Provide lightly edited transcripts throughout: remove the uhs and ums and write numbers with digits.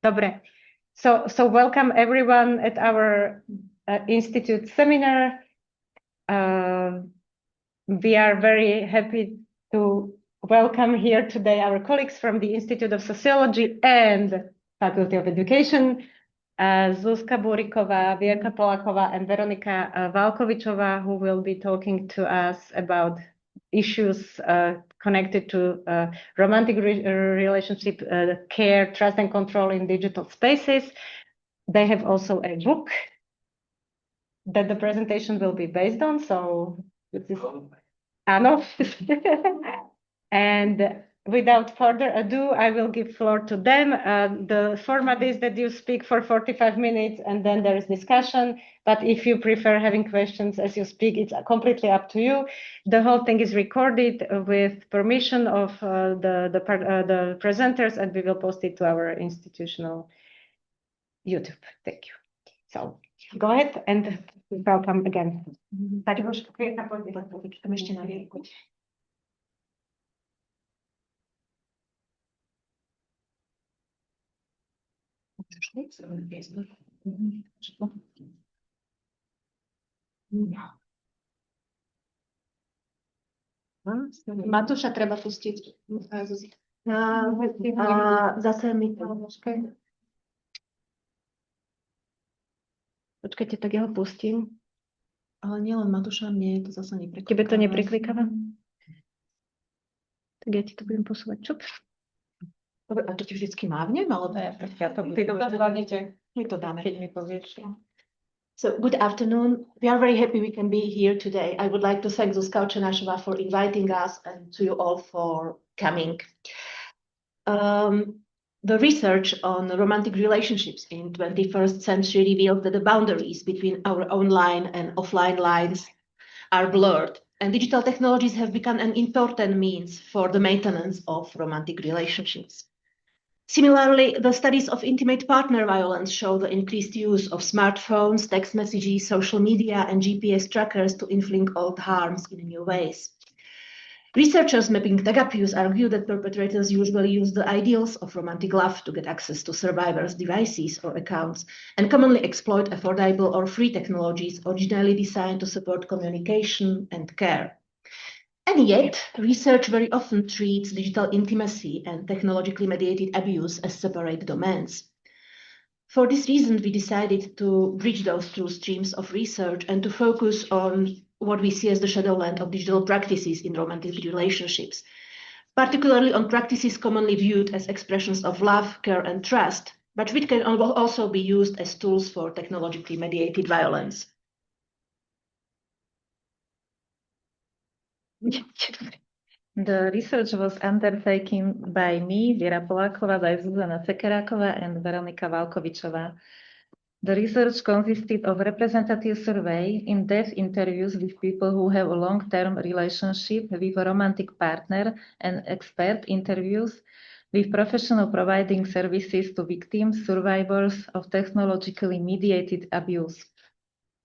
Dobre. So welcome everyone at our Institute seminar. We are very happy to welcome here today our colleagues from the Institute of Sociology and Faculty of Education, Zuzka Búriková, Viera Poláková, and Veronika Valkovičová, who will be talking to us about issues connected to romantic relationship, care, trust and control in digital spaces. They have also a book that the presentation will be based on. So this is Ano. And without further ado, I will give floor to them. The format is that you speak for 45 minutes and then there is discussion. But if you prefer having questions as you speak, it's completely up to you. The whole thing is recorded with permission of the presenters, and we will post it to our institutional YouTube. Thank you. So go ahead and welcome again. Matúša treba pustiť. Zase mi to. Počkajte, tak ja ho pustím. Ale nielen Matúša, mne to zase nepreklikáva. Tebe to nepreklikáva? Tak ja ti to budem posúvať. Čup. Dobre, a to ti vždycky mávnem, alebo ja to zvládnete. My to dáme. Keď mi povieš. So, good afternoon. We are very happy we can be here today. I would like to thank Zuzka for inviting us and to you all for coming. The research on romantic relationships in 21st century revealed that the boundaries between our online and offline lives are blurred, and digital technologies have become an important means for the maintenance of romantic relationships. Similarly, the studies of intimate partner violence show the increased use of smartphones, text messages, social media, and GPS trackers to inflict old harms in new ways. Researchers mapping tech abuse argue that perpetrators usually use the ideals of romantic love to get access to survivors' devices or accounts, and commonly exploit affordable or free technologies originally designed to support communication and care. And yet, research very often treats digital intimacy and technologically mediated abuse as separate domains. For this reason, we decided to bridge those two streams of research and to focus on what we see as the shadowland of digital practices in romantic relationships, particularly on practices commonly viewed as expressions of love, care, and trust, but which can also be used as tools for technologically mediated violence. The research was undertaken by me, Viera, by Zuzana, Sekeráková, and Veronika, Valkovičová. The research consisted of representative survey, in-depth interviews with people who have a long-term relationship with a romantic partner, and expert interviews with professionals providing services to victims, survivors of technologically mediated abuse.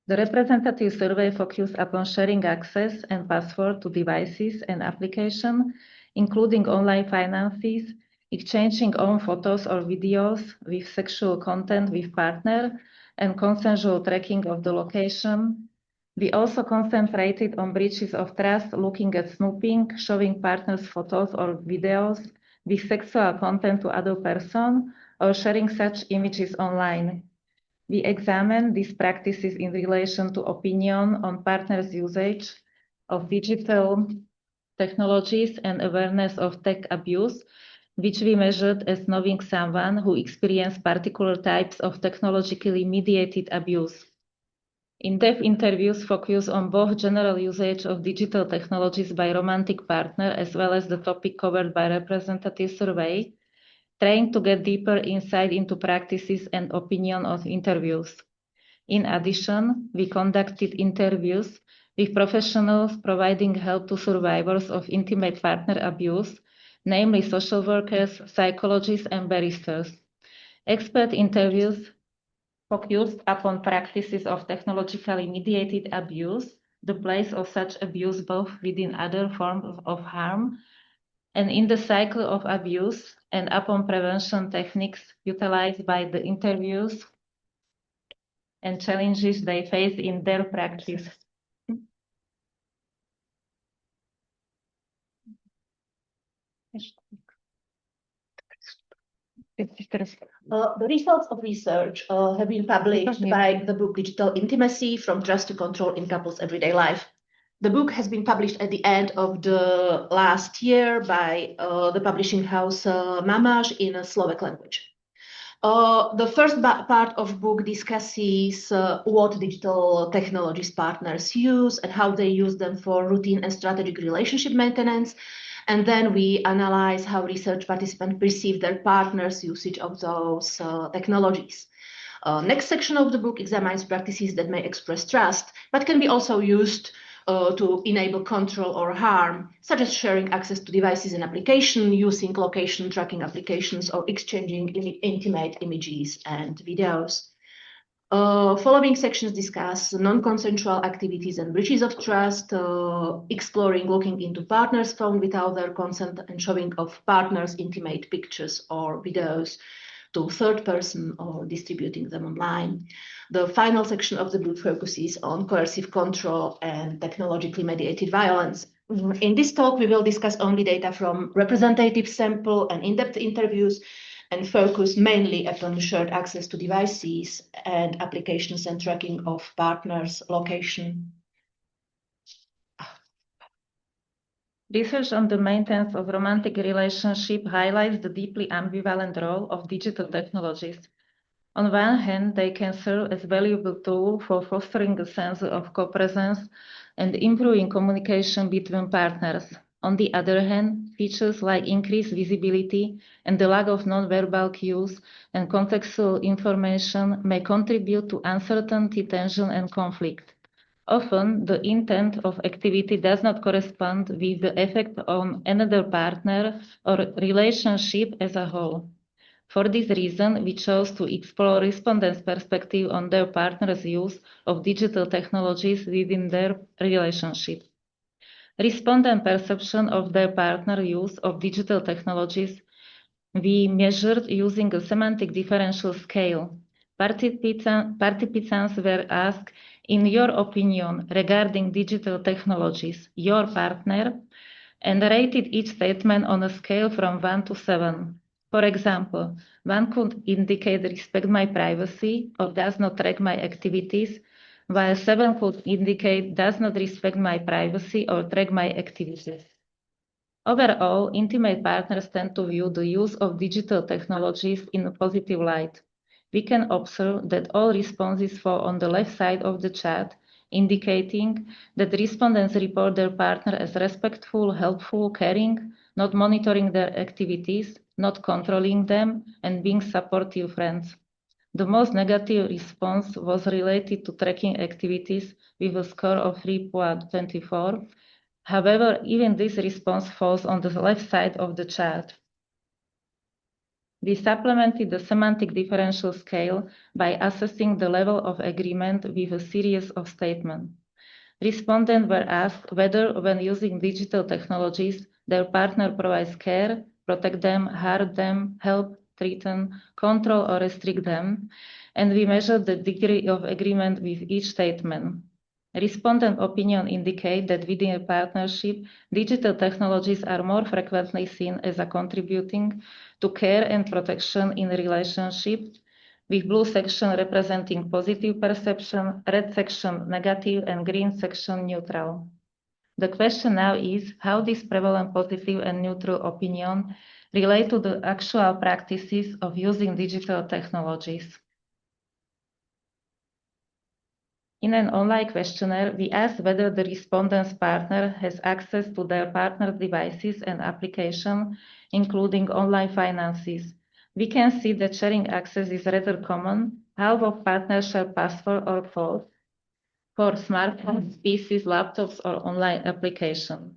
The representative survey focused upon sharing access and password to devices and applications, including online finances, exchanging own photos or videos with sexual content with partner, and consensual tracking of the location. We also concentrated on breaches of trust, looking at snooping, showing partners' photos or videos with sexual content to other person, or sharing such images online. We examined these practices in relation to opinion on partners' usage of digital technologies and awareness of tech abuse, which we measured as knowing someone who experienced particular types of technologically mediated abuse. In-depth interviews focus on both general usage of digital technologies by romantic partner as well as the topic covered by representative survey, trying to get deeper insight into practices and opinion of interviews. In addition, we conducted interviews with professionals providing help to survivors of intimate partner abuse, namely social workers, psychologists, and barristers. Expert interviews focused upon practices of technologically mediated abuse, the place of such abuse both within other forms of harm, and in the cycle of abuse and upon prevention techniques utilized by the interviews and challenges they face in their practice. The results of research have been published by the book Digital Intimacy from Trust to Control in Couples' Everyday Life. The book has been published at the end of the last year by the publishing house Mamáš in a Slovak language. The first part of book discusses what digital technologies partners use and how they use them for routine and strategic relationship maintenance. And then we analyze how research participants perceive their partners' usage of those technologies. Next section of the book examines practices that may express trust, but can be also used to enable control or harm, such as sharing access to devices and applications, using location tracking applications, or exchanging intimate images and videos. Following sections discuss non-consensual activities and breaches of trust, exploring looking into partners' phone without their consent and showing of partners' intimate pictures or videos to third person or distributing them online. The final section of the book focuses on coercive control and technologically mediated violence. In this talk, we will discuss only data from representative sample and in-depth interviews and focus mainly upon shared access to devices and applications and tracking of partners' location. Research on the maintenance of romantic relationship highlights the deeply ambivalent role of digital technologies. On one hand, they can serve as a valuable tool for fostering a sense of co-presence and improving communication between partners. On the other hand, features like increased visibility and the lack of non-verbal cues and contextual information may contribute to uncertainty, tension, and conflict. Often, the intent of activity does not correspond with the effect on another partner or relationship as a whole. For this reason, we chose to explore respondents' perspective on their partner's use of digital technologies within their relationship. Respondent perception of their partner use of digital technologies we measured using a semantic differential scale. Participants were asked, in your opinion regarding digital technologies, your partner, and rated each statement on a scale from 1 to 7. For example, 1 could indicate respect my privacy or does not track my activities, while 7 could indicate does not respect my privacy or track my activities. Overall, intimate partners tend to view the use of digital technologies in a positive light. We can observe that all responses fall on the left side of the chart, indicating that respondents report their partner as respectful, helpful, caring, not monitoring their activities, not controlling them, and being supportive friends. The most negative response was related to tracking activities with a score of 3.24. However, even this response falls on the left side of the chart. We supplemented the semantic differential scale by assessing the level of agreement with a series of statements. Respondents were asked whether, when using digital technologies, their partner provides care, protect them, harm them, help, threaten, control, or restrict them, and we measured the degree of agreement with each statement. Respondent opinion indicate that within a partnership, digital technologies are more frequently seen as a contributing to care and protection in a relationship, with blue section representing positive perception, red section negative, and green section neutral. The question now is how this prevalent positive and neutral opinion relate to the actual practices of using digital technologies. In an online questionnaire, we asked whether the respondent's partner has access to their partner's devices and applications, including online finances. We can see that sharing access is rather common. Half of partners share password or code for smartphones, PCs, laptops, or online applications.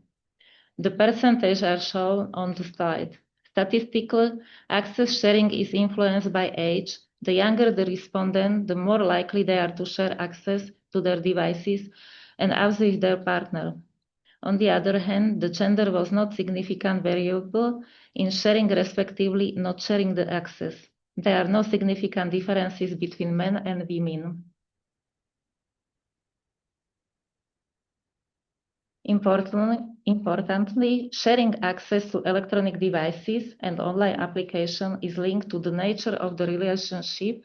The percentages are shown on the slide. Statistically, access sharing is influenced by age. The younger the respondent, the more likely they are to share access to their devices and as with their partner. On the other hand, the gender was not significant variable in sharing respectively not sharing the access. There are no significant differences between men and women. Importantly, sharing access to electronic devices and online application is linked to the nature of the relationship.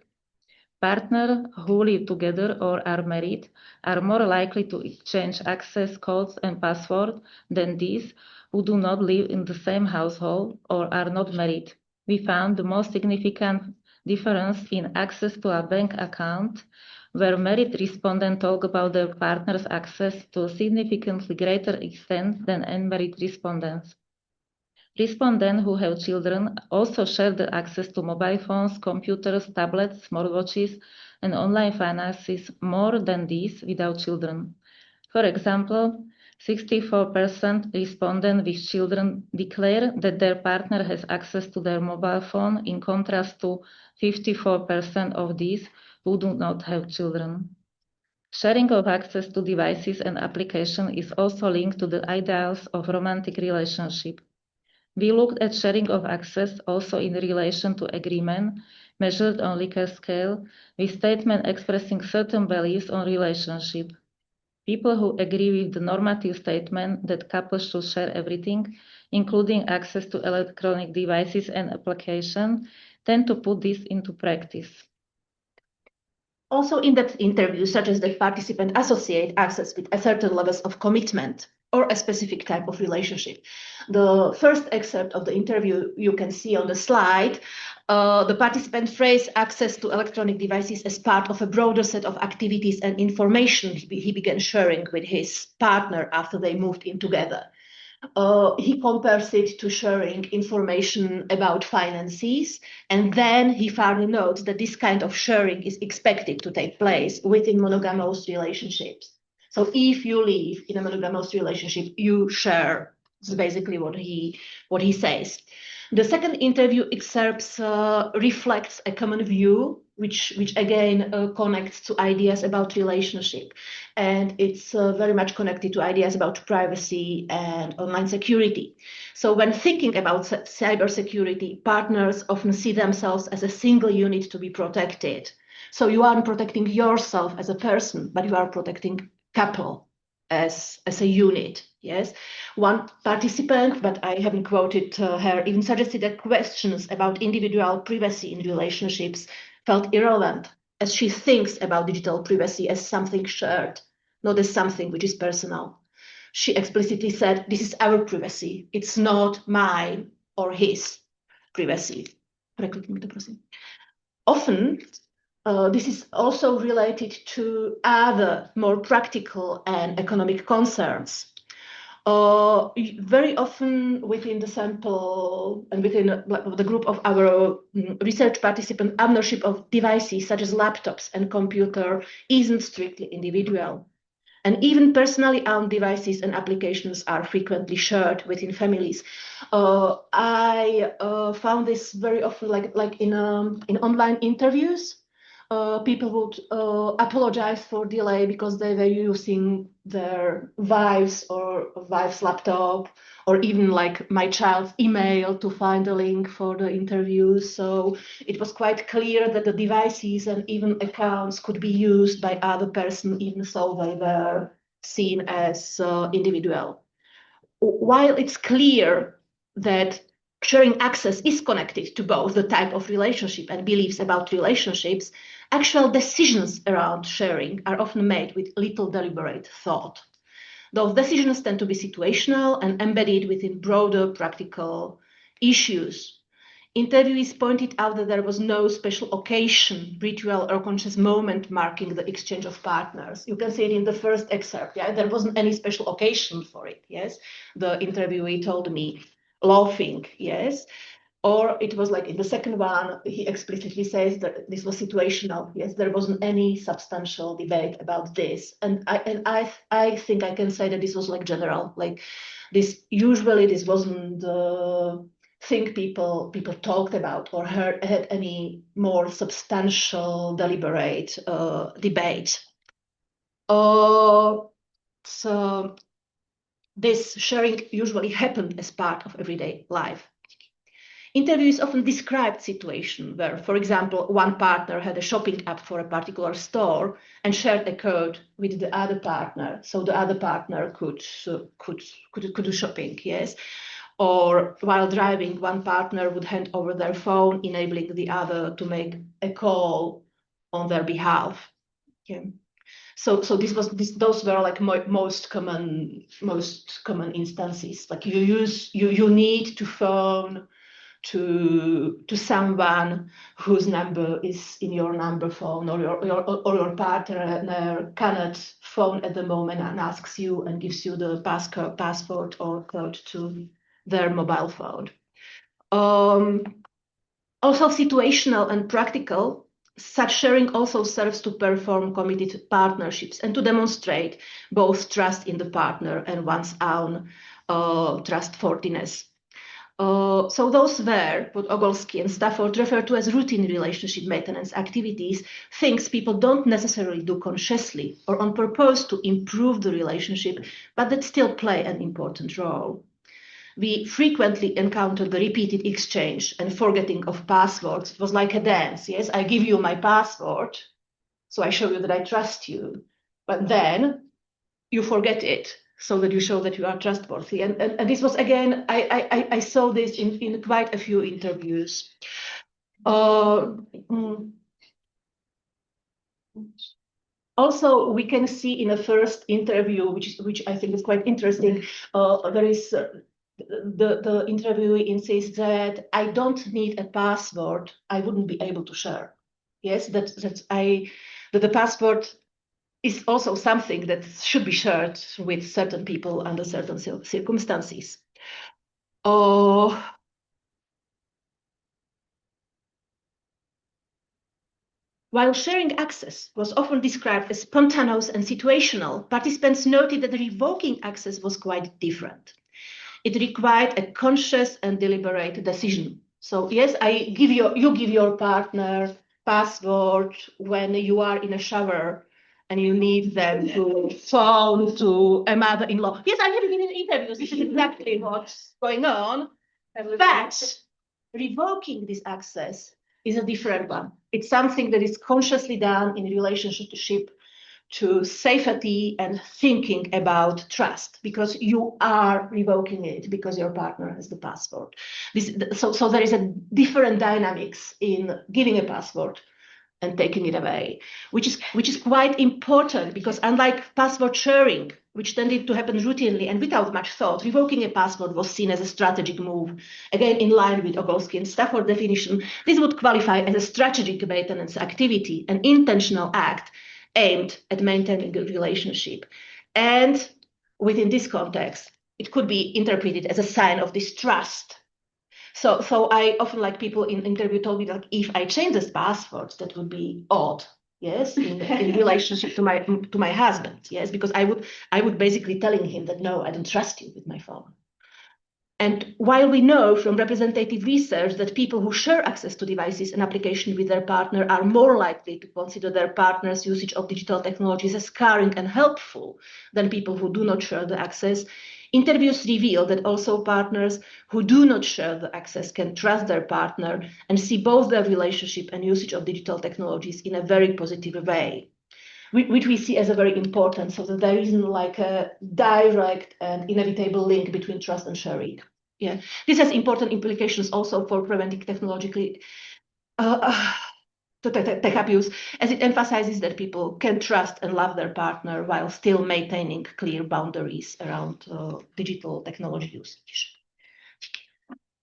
Partners who live together or are married are more likely to exchange access codes and passwords than these who do not live in the same household or are not married. We found the most significant difference in access to a bank account, where married respondents talk about their partner's access to a significantly greater extent than unmarried respondents. Respondents who have children also share the access to mobile phones, computers, tablets, smartwatches, and online finances more than these without children. For example, 64% respondents with children declare that their partner has access to their mobile phone, in contrast to 54% of these who do not have children. Sharing of access to devices and applications is also linked to the ideals of romantic relationship. We looked at sharing of access also in relation to agreement measured on Likert scale, with statements expressing certain beliefs on relationship. People who agree with the normative statement that couples should share everything, including access to electronic devices and applications, tend to put this into practice. Also, in-depth interviews such as the participant associate access with a certain levels of commitment or a specific type of relationship. The first excerpt of the interview you can see on the slide. The participant phrased access to electronic devices as part of a broader set of activities and information he began sharing with his partner after they moved in together. He compares it to sharing information about finances, and then he further notes that this kind of sharing is expected to take place within monogamous relationships. So if you live in a monogamous relationship, you share. This is basically what he says. The second interview excerpts reflects a common view, which again connects to ideas about relationship, and it's very much connected to ideas about privacy and online security. So when thinking about cybersecurity, partners often see themselves as a single unit to be protected. So you aren't protecting yourself as a person, but you are protecting couple as a unit. Yes, one participant, but I haven't quoted her, even suggested that questions about individual privacy in relationships felt irrelevant, as she thinks about digital privacy as something shared, not as something which is personal. She explicitly said, this is our privacy. It's not mine or his privacy. Often, this is also related to other more practical and economic concerns. Very often within the sample and within the group of our research participant, ownership of devices such as laptops and computer isn't strictly individual. And even personally owned devices and applications are frequently shared within families. I found this very often, like in online interviews. People would apologize for delay because they were using their wife's laptop, or even like my child's email to find a link for the interview. So it was quite clear that the devices and even accounts could be used by other person, even so they were seen as individual. While it's clear that sharing access is connected to both the type of relationship and beliefs about relationships, actual decisions around sharing are often made with little deliberate thought. Those decisions tend to be situational and embedded within broader practical issues. Interviewees pointed out that there was no special occasion, ritual, or conscious moment marking the exchange of partners. You can see it in the first excerpt. Yeah, there wasn't any special occasion for it. Yes, the interviewee told me, laughing. Yes, or it was like in the second one, he explicitly says that this was situational. Yes, there wasn't any substantial debate about this, and I think I can say that this was like general. Like this usually this wasn't the thing people talked about or had any more substantial deliberate debate. So this sharing usually happened as part of everyday life. Interviews often described situation where, for example, one partner had a shopping app for a particular store and shared a code with the other partner, so the other partner could do shopping, yes. Or while driving, one partner would hand over their phone, enabling the other to make a call on their behalf. Okay. So those were like most common instances. Like you need to phone to someone whose number is in your number phone, or your partner cannot phone at the moment and asks you and gives you the password or code to their mobile phone. Also situational and practical, such sharing also serves to perform committed partnerships and to demonstrate both trust in the partner and one's own trustworthiness. So those were what Ogolski and Stafford refer to as routine relationship maintenance activities, things people don't necessarily do consciously or on purpose to improve the relationship, but that still play an important role. We frequently encounter the repeated exchange and forgetting of passwords. It was like a dance. Yes, I give you my password, so I show you that I trust you, but then you forget it, so that you show that you are trustworthy. And this was, again, I saw this in quite a few interviews. Also, we can see in a first interview, which I think is quite interesting, there is the interviewee insists that I don't need a password, I wouldn't be able to share. Yes, that the password is also something that should be shared with certain people under certain circumstances. While sharing access was often described as spontaneous and situational, participants noted that revoking access was quite different. It required a conscious and deliberate decision. So yes, you give your partner password when you are in a shower and you need them to phone to a mother-in-law. Yes, I have been in interviews. This is exactly what's going on. But revoking this access is a different one. It's something that is consciously done in relationship to safety and thinking about trust, because you are revoking it because your partner has the password. So there is a different dynamics in giving a password and taking it away, which is quite important, because unlike password sharing, which tended to happen routinely and without much thought, revoking a password was seen as a strategic move. Again, in line with Ogolski and Stafford definition, this would qualify as a strategic maintenance activity, an intentional act aimed at maintaining a relationship. And within this context, it could be interpreted as a sign of distrust. So I often, like, people in interview told me that if I change this password, that would be odd. Yes, in relationship to my husband. Yes, because I would basically telling him that no, I don't trust you with my phone. And while we know from representative research that people who share access to devices and applications with their partner are more likely to consider their partner's usage of digital technologies as caring and helpful than people who do not share the access, interviews reveal that also partners who do not share the access can trust their partner and see both their relationship and usage of digital technologies in a very positive way, which we see as a very important, so that there isn't like a direct and inevitable link between trust and sharing. Yeah, this has important implications also for preventing technologically tech abuse, as it emphasizes that people can trust and love their partner while still maintaining clear boundaries around digital technology usage.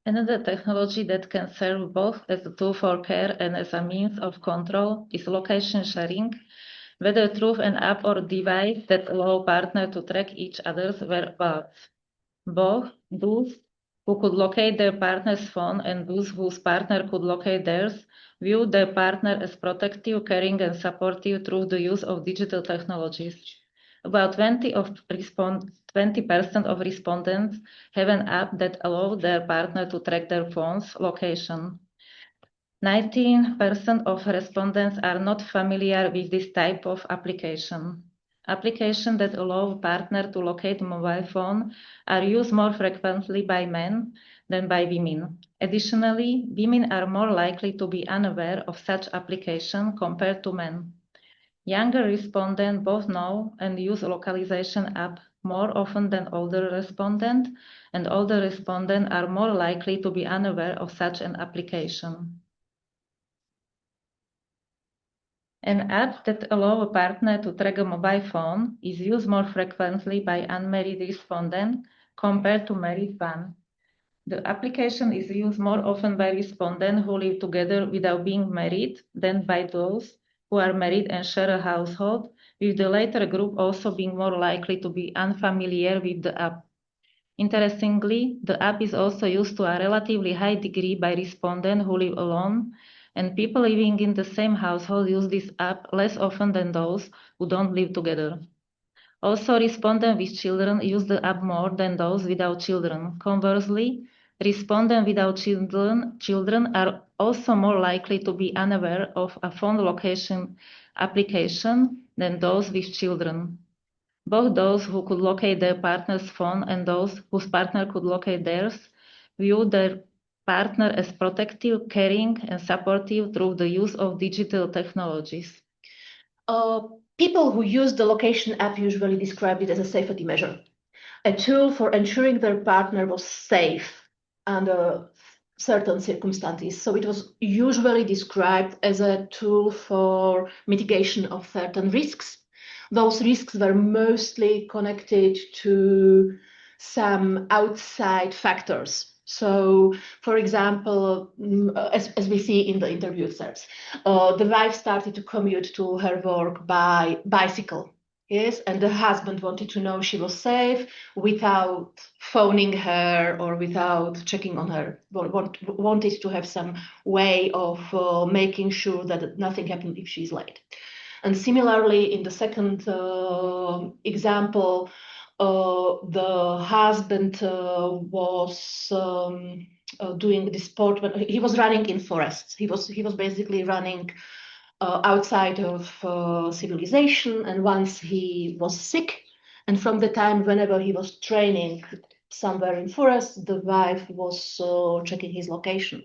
Another technology that can serve both as a tool for care and as a means of control is location sharing, whether through an app or device that allow partners to track each other's whereabouts. Both those who could locate their partner's phone and those whose partner could locate theirs view their partner as protective, caring, and supportive through the use of digital technologies. About 20% of respondents have an app that allows their partner to track their phone's location. 19% of respondents are not familiar with this type of application. Applications that allow a partner to locate a mobile phone are used more frequently by men than by women. Additionally, women are more likely to be unaware of such application compared to men. Younger respondents both know and use a localization app more often than older respondents, and older respondents are more likely to be unaware of such an application. An app that allows a partner to track a mobile phone is used more frequently by unmarried respondents compared to married ones. The application is used more often by respondents who live together without being married than by those who are married and share a household, with the latter group also being more likely to be unfamiliar with the app. Interestingly, the app is also used to a relatively high degree by respondents who live alone, and people living in the same household use this app less often than those who don't live together. Also, respondents with children use the app more than those without children. Conversely, respondents without children are also more likely to be unaware of a phone location application than those with children. Both those who could locate their partner's phone and those whose partner could locate theirs view their partner as protective, caring, and supportive through the use of digital technologies. People who use the location app usually describe it as a safety measure, a tool for ensuring their partner was safe under certain circumstances. So it was usually described as a tool for mitigation of certain risks. Those risks were mostly connected to some outside factors. So, for example, as we see in the interview excerpts, the wife started to commute to her work by bicycle. Yes, and the husband wanted to know she was safe without phoning her or without checking on her. Wanted to have some way of making sure that nothing happened if she's late. And similarly, in the second example, the husband was doing this sport, but he was running in forests. He was basically running outside of civilization, and once he was sick, and from the time whenever he was training somewhere in forest, the wife was checking his location.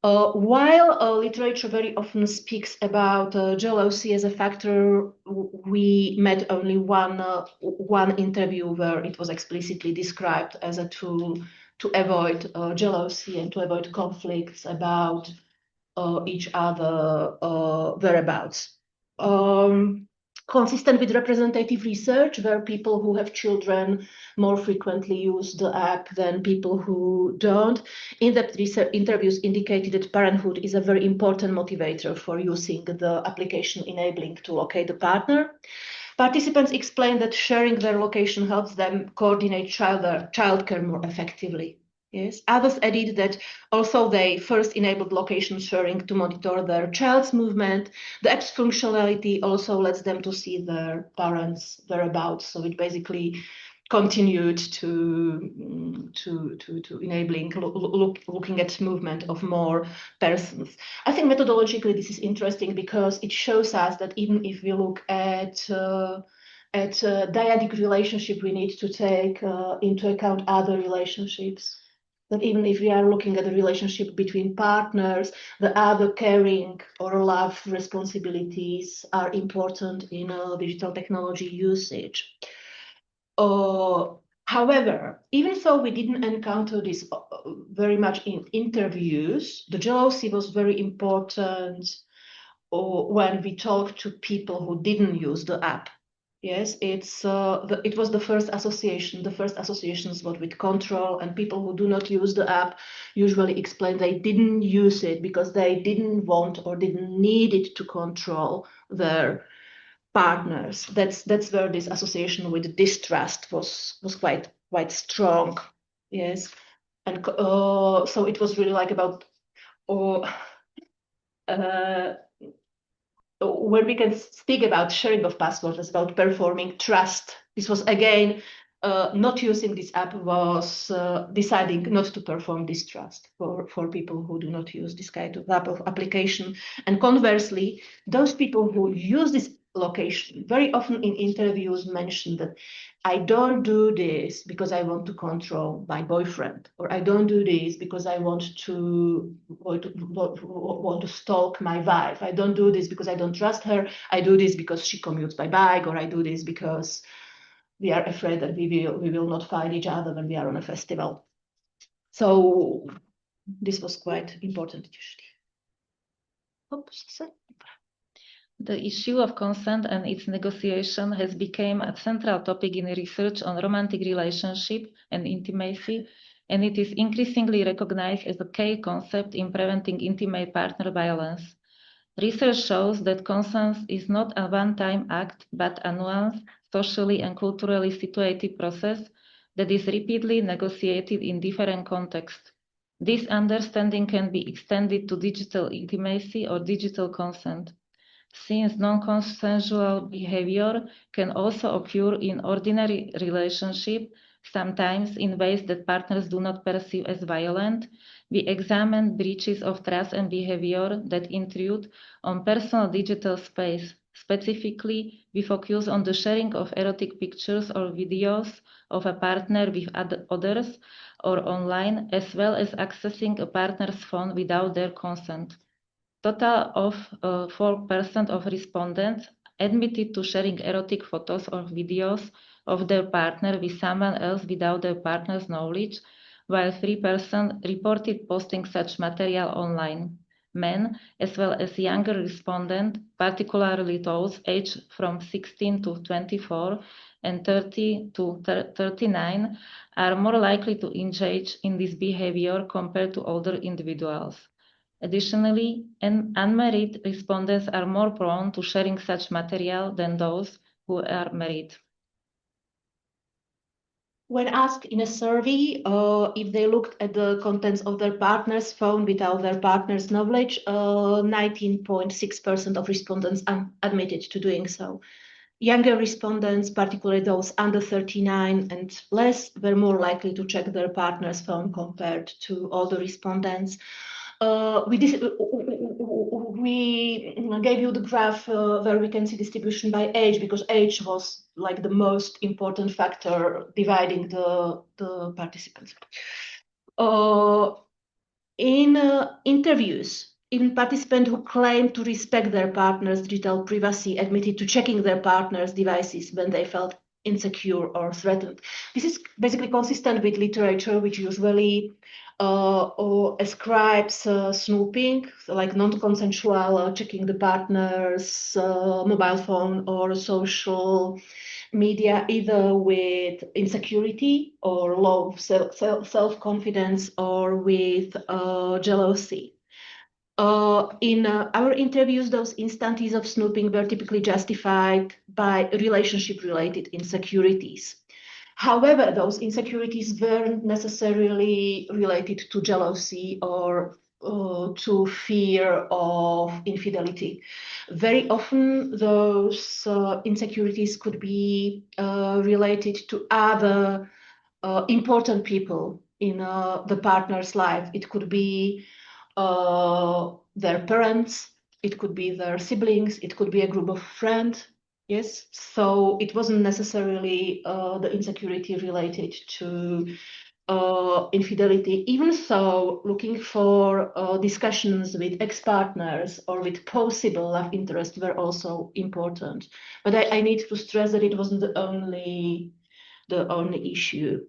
While literature very often speaks about jealousy as a factor, we met only one interview where it was explicitly described as a tool to avoid jealousy and to avoid conflicts about each other whereabouts. Consistent with representative research, where people who have children more frequently use the app than people who don't. In-depth research interviews indicated that parenthood is a very important motivator for using the application enabling to locate the partner. Participants explained that sharing their location helps them coordinate childcare more effectively. Yes. Others added that although they first enabled location sharing to monitor their child's movement, the app's functionality also lets them to see their parents' whereabouts. So it basically continued to enabling looking at movement of more persons. I think methodologically this is interesting because it shows us that even if we look at dyadic relationship, we need to take into account other relationships. That even if we are looking at the relationship between partners, the other caring or love responsibilities are important in digital technology usage. However, even though we didn't encounter this very much in interviews, the jealousy was very important when we talked to people who didn't use the app. Yes, it was the first association. The first associations were with control, and people who do not use the app usually explain they didn't use it because they didn't want or didn't need it to control their partners. That's where this association with distrust was quite strong. Yes, and so it was really like about when we can speak about sharing of passwords, it's about performing trust. This was again, not using this app was deciding not to perform this trust for people who do not use this kind of app of application. And conversely, those people who use this location. Very often in interviews mention that I don't do this because I want to control my boyfriend, or I don't do this because I want to stalk my wife. I don't do this because I don't trust her. I do this because she commutes by bike, or I do this because we are afraid that we will not find each other when we are on a festival. So this was quite important usually. Oops. The issue of consent and its negotiation has become a central topic in research on romantic relationship and intimacy, and it is increasingly recognized as a key concept in preventing intimate partner violence. Research shows that consent is not a one-time act, but a nuanced, socially and culturally situated process that is repeatedly negotiated in different contexts. This understanding can be extended to digital intimacy or digital consent, since non-consensual behavior can also occur in ordinary relationship, sometimes in ways that partners do not perceive as violent. We examine breaches of trust and behavior that intrude on personal digital space. Specifically, we focus on the sharing of erotic pictures or videos of a partner with others or online, as well as accessing a partner's phone without their consent. Total of 4% of respondents admitted to sharing erotic photos or videos of their partner with someone else without their partner's knowledge, while 3% reported posting such material online. Men, as well as younger respondents, particularly those aged from 16 to 24 and 30 to 39, are more likely to engage in this behavior compared to older individuals. Additionally, unmarried respondents are more prone to sharing such material than those who are married. When asked in a survey if they looked at the contents of their partner's phone without their partner's knowledge, 19.6% of respondents admitted to doing so. Younger respondents, particularly those under 39 and less, were more likely to check their partner's phone compared to older respondents. We gave you the graph where we can see distribution by age, because age was like the most important factor dividing the participants. In interviews, even participants who claimed to respect their partner's digital privacy admitted to checking their partner's devices when they felt insecure or threatened. This is basically consistent with literature which usually ascribes snooping, so like non-consensual checking the partner's mobile phone or social media, either with insecurity or low self-confidence or with jealousy. In our interviews, those instances of snooping were typically justified by relationship-related insecurities. However, those insecurities weren't necessarily related to jealousy or to fear of infidelity. Very often, those insecurities could be related to other important people in the partner's life. It could be their parents, it could be their siblings, it could be a group of friends. Yes, so it wasn't necessarily the insecurity related to infidelity. Even so, looking for discussions with ex-partners or with possible love interests were also important. But I need to stress that it wasn't the only issue.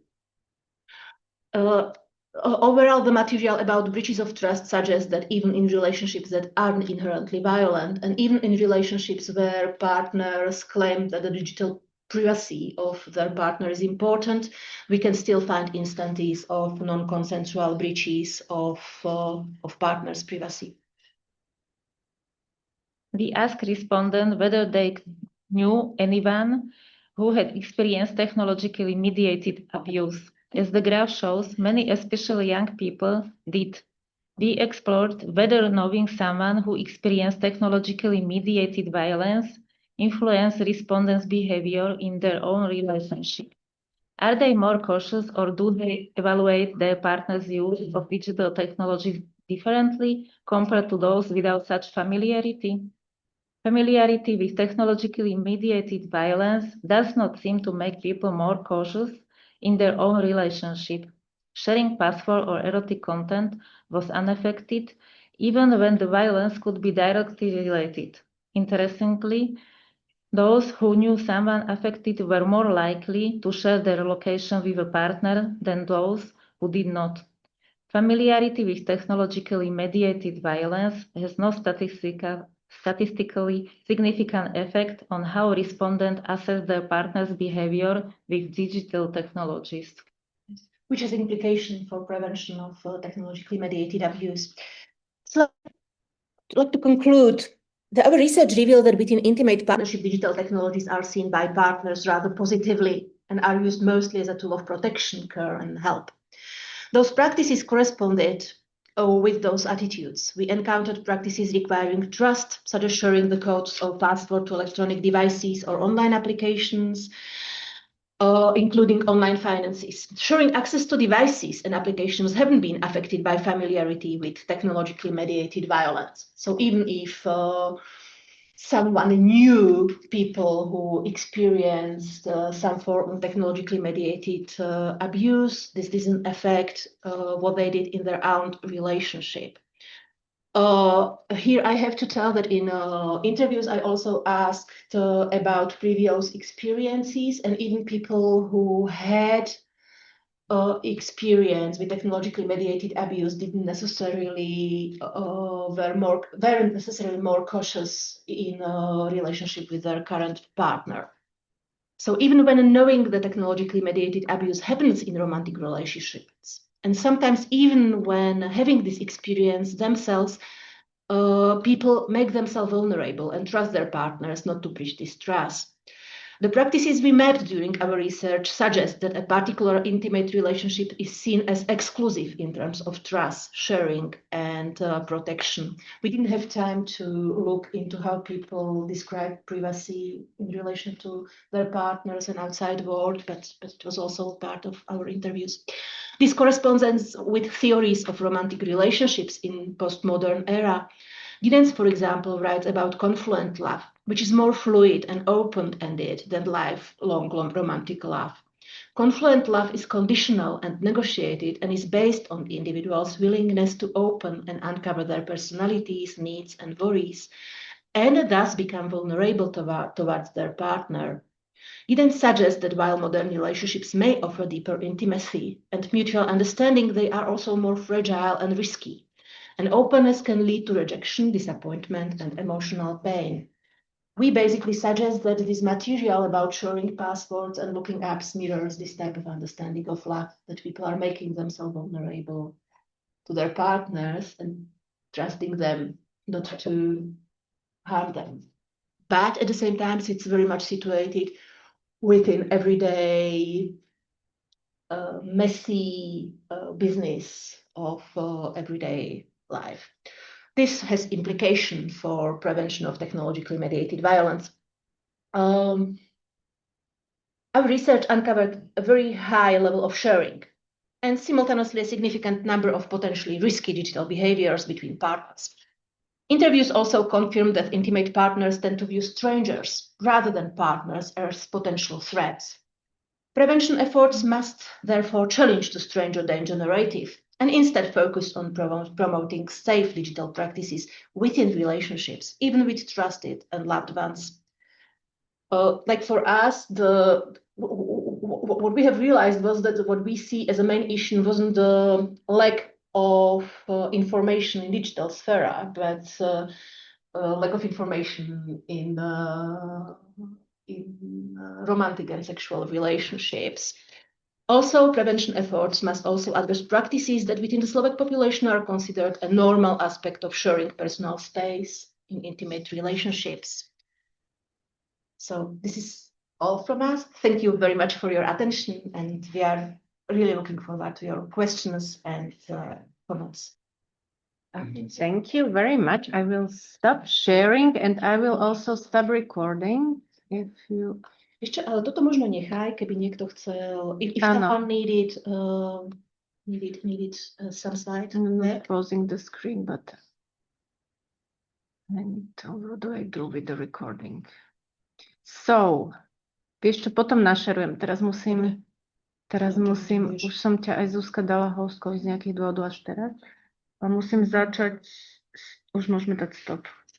Overall, the material about breaches of trust suggests that even in relationships that aren't inherently violent, and even in relationships where partners claim that the digital privacy of their partner is important, we can still find instances of non-consensual breaches of partners' privacy. We asked respondents whether they knew anyone who had experienced technologically mediated abuse. As the graph shows, many, especially young people, did. We explored whether knowing someone who experienced technologically mediated violence influenced respondents' behavior in their own relationship. Are they more cautious, or do they evaluate their partner's use of digital technology differently compared to those without such familiarity? Familiarity with technologically mediated violence does not seem to make people more cautious in their own relationship. Sharing password or erotic content was unaffected, even when the violence could be directly related. Interestingly, those who knew someone affected were more likely to share their location with a partner than those who did not. Familiarity with technologically mediated violence has no statistically significant effect on how respondents assess their partner's behavior with digital technologies. Which has implication for prevention of technologically mediated abuse. So I'd like to conclude that our research revealed that within intimate partnership, digital technologies are seen by partners rather positively and are used mostly as a tool of protection, care, and help. Those practices corresponded with those attitudes. We encountered practices requiring trust, such as sharing the codes or password to electronic devices or online applications, including online finances. Sharing access to devices and applications haven't been affected by familiarity with technologically mediated violence. So even if someone knew people who experienced some form of technologically mediated abuse, this doesn't affect what they did in their own relationship. Here I have to tell that in interviews I also asked about previous experiences, and even people who had experience with technologically mediated abuse didn't necessarily weren't necessarily more cautious in a relationship with their current partner. So even when knowing that technologically mediated abuse happens in romantic relationships, and sometimes even when having this experience themselves, people make themselves vulnerable and trust their partners not to breach this trust. The practices we mapped during our research suggest that a particular intimate relationship is seen as exclusive in terms of trust, sharing, and protection. We didn't have time to look into how people describe privacy in relation to their partners and outside world, but it was also part of our interviews. This corresponds with theories of romantic relationships in postmodern era. Giddens, for example, writes about confluent love, which is more fluid and open-ended than lifelong romantic love. Confluent love is conditional and negotiated and is based on the individual's willingness to open and uncover their personalities, needs, and worries, and thus become vulnerable towards their partner. Giddens suggests that while modern relationships may offer deeper intimacy and mutual understanding, they are also more fragile and risky. And openness can lead to rejection, disappointment, and emotional pain. We basically suggest that this material about sharing passwords and looking apps mirrors this type of understanding of love, that people are making themselves vulnerable to their partners and trusting them not to harm them. But at the same time, it's very much situated within everyday messy business of everyday life. This has implication for prevention of technologically mediated violence. Our research uncovered a very high level of sharing and simultaneously a significant number of potentially risky digital behaviors between partners. Interviews also confirmed that intimate partners tend to view strangers rather than partners as potential threats. Prevention efforts must therefore challenge the stranger danger narrative and instead focus on promoting safe digital practices within relationships, even with trusted and loved ones. Like for us, what we have realized was that what we see as a main issue wasn't the lack of information in digital sphere, but lack of information in romantic and sexual relationships. Also, prevention efforts must also address practices that within the Slovak population are considered a normal aspect of sharing personal space in intimate relationships. So this is all from us. Thank you very much for your attention, and we are really looking forward to your questions and comments. Thank you very much. I will stop sharing and I will also stop recording. If you... Ešte, ale toto možno nechaj, keby niekto chcel, if someone needed some slide. I'm not pausing the screen, but And what do I do with the recording? So, vieš čo, potom našerujem. Teraz musím, už som ťa aj Zuzka dala hostkou z nejakých dôvodov až teraz. A musím začať, už môžeme dať stop.